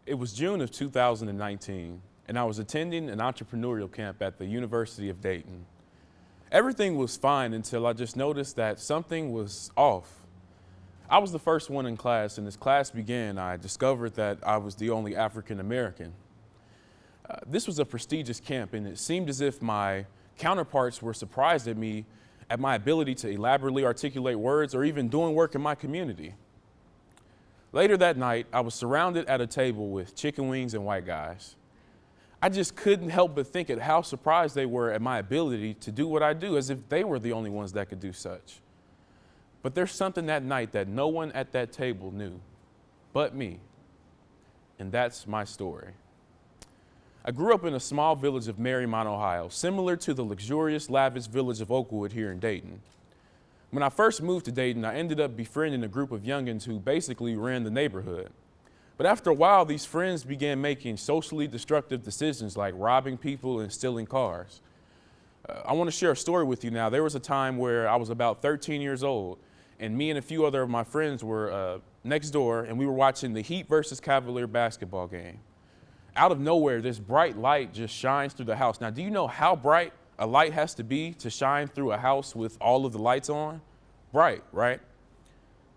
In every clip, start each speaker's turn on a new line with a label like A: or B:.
A: It was June of 2019, and I was attending an entrepreneurial camp at the University of Dayton. Everything was fine until I just noticed that something was off. I was the first one in class, and as class began, I discovered that I was the only African American. This was a prestigious camp, and it seemed as if my counterparts were surprised at me at my ability to elaborately articulate words or even doing work in my community. Later that night, I was surrounded at a table with chicken wings and white guys. I just couldn't help but think at how surprised they were at my ability to do what I do, as if they were the only ones that could do such. But there's something that night that no one at that table knew but me, and that's my story. I grew up in a small village of Marymount, Ohio, similar to the luxurious, lavish village of Oakwood here in Dayton. When I first moved to Dayton, I ended up befriending a group of youngins who basically ran the neighborhood. But after a while, these friends began making socially destructive decisions like robbing people and stealing cars. I want to share a story with you now. There was a time where I was about 13 years old, and me and a few other of my friends were next door, and we were watching the Heat versus Cavalier basketball game. Out of nowhere, this bright light just shines through the house. Now, do you know how bright a light has to be to shine through a house with all of the lights on? Bright, right?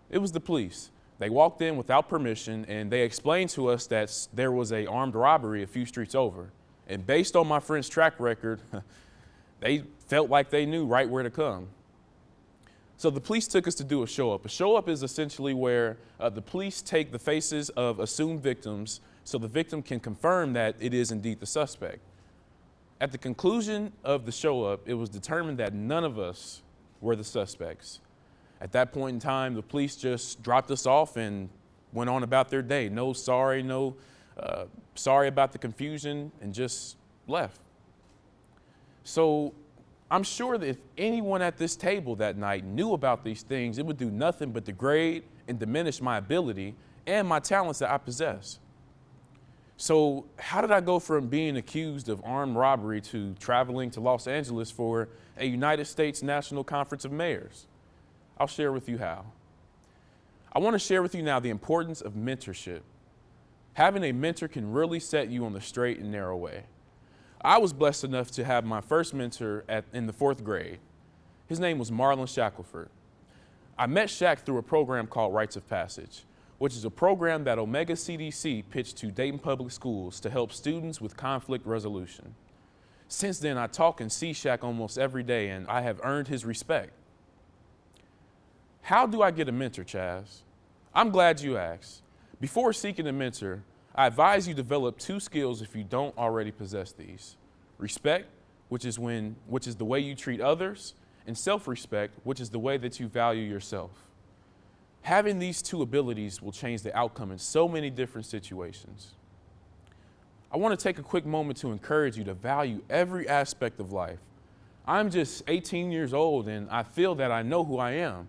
A: It was the police. They walked in without permission, and they explained to us that there was an armed robbery a few streets over. And based on my friend's track record, they felt like they knew right where to come. So the police took us to do a show-up. A show-up is essentially where the police take the faces of assumed victims so the victim can confirm that it is indeed the suspect. At the conclusion of the show-up, it was determined that none of us were the suspects. At that point in time, the police just dropped us off and went on about their day. No sorry about the confusion, and just left. So I'm sure that if anyone at this table that night knew about these things, it would do nothing but degrade and diminish my ability and my talents that I possess. So how did I go from being accused of armed robbery to traveling to Los Angeles for a United States National Conference of Mayors? I'll share with you how. I want to share with you now the importance of mentorship. Having a mentor can really set you on the straight and narrow way. I was blessed enough to have my first mentor in the 4th grade. His name was Marlon Shackelford. I met Shaq through a program called Rites of Passage, which is a program that Omega CDC pitched to Dayton Public Schools to help students with conflict resolution. Since then, I talk and see Shaq almost every day, and I have earned his respect. How do I get a mentor, Chaz? I'm glad you asked. Before seeking a mentor, I advise you develop 2 skills if you don't already possess these. Respect, which is the way you treat others, and self-respect, which is the way that you value yourself. Having these 2 abilities will change the outcome in so many different situations. I want to take a quick moment to encourage you to value every aspect of life. I'm just 18 years old, and I feel that I know who I am.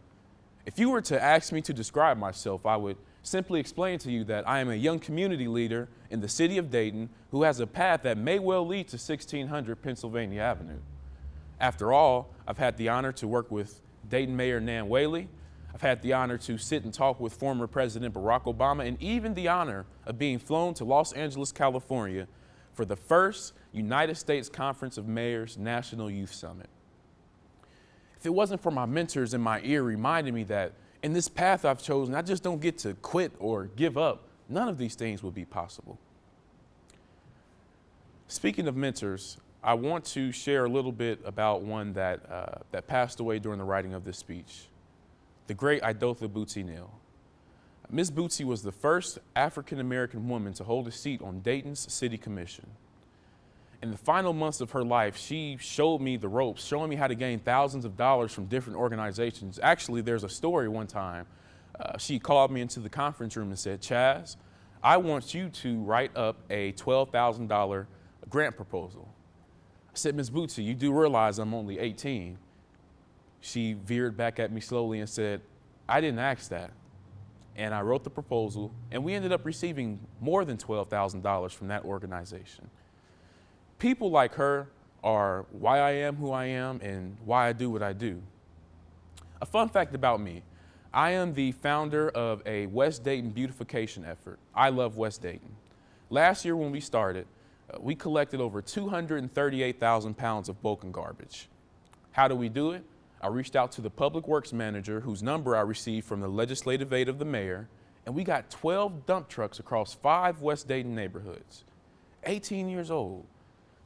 A: If you were to ask me to describe myself, I would simply explain to you that I am a young community leader in the city of Dayton who has a path that may well lead to 1600 Pennsylvania Avenue. After all, I've had the honor to work with Dayton Mayor Nan Whaley. I've had the honor to sit and talk with former President Barack Obama, and even the honor of being flown to Los Angeles, California for the first United States Conference of Mayors National Youth Summit. If it wasn't for my mentors in my ear reminding me that in this path I've chosen, I just don't get to quit or give up, none of these things would be possible. Speaking of mentors, I want to share a little bit about one that passed away during the writing of this speech, the great Idotha Bootsy Neal. Ms. Bootsy was the first African-American woman to hold a seat on Dayton's City Commission. In the final months of her life, she showed me the ropes, showing me how to gain thousands of dollars from different organizations. Actually, there's a story one time. She called me into the conference room and said, "Chaz, I want you to write up a $12,000 grant proposal." I said, "Ms. Bootsy, you do realize I'm only 18. She veered back at me slowly and said, "I didn't ask that." And I wrote the proposal, and we ended up receiving more than $12,000 from that organization. People like her are why I am who I am and why I do what I do. A fun fact about me, I am the founder of a West Dayton beautification effort. I love West Dayton. Last year when we started, we collected over 238,000 pounds of bulk and garbage. How do we do it? I reached out to the public works manager, whose number I received from the legislative aide of the mayor, and we got 12 dump trucks across 5 West Dayton neighborhoods. 18 years old.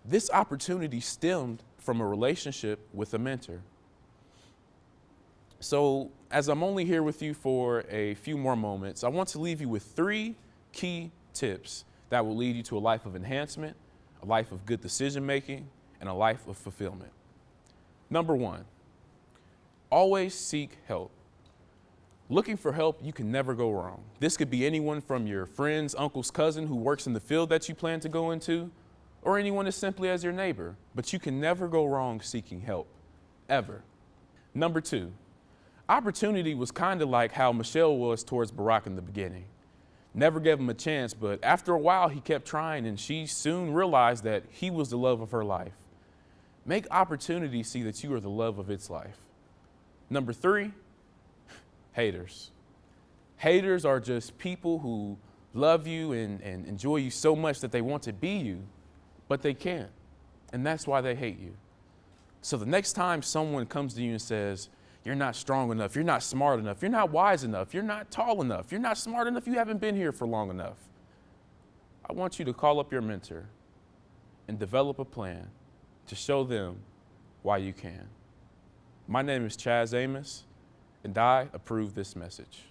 A: This opportunity stemmed from a relationship with a mentor. So, as I'm only here with you for a few more moments, I want to leave you with 3 key tips that will lead you to a life of enhancement, a life of good decision making, and a life of fulfillment. Number 1, always seek help. Looking for help, you can never go wrong. This could be anyone from your friend's uncle's cousin who works in the field that you plan to go into, or anyone as simply as your neighbor, but you can never go wrong seeking help, ever. Number 2, opportunity was kind of like how Michelle was towards Barack in the beginning. Never gave him a chance, but after a while he kept trying, and she soon realized that he was the love of her life. Make opportunity see that you are the love of its life. Number 3, haters. Haters are just people who love you and enjoy you so much that they want to be you, but they can't. And that's why they hate you. So the next time someone comes to you and says, you're not strong enough, you're not smart enough, you're not wise enough, you're not tall enough, you're not smart enough, you haven't been here for long enough, I want you to call up your mentor and develop a plan to show them why you can. My name is Chaz Amos, and I approve this message.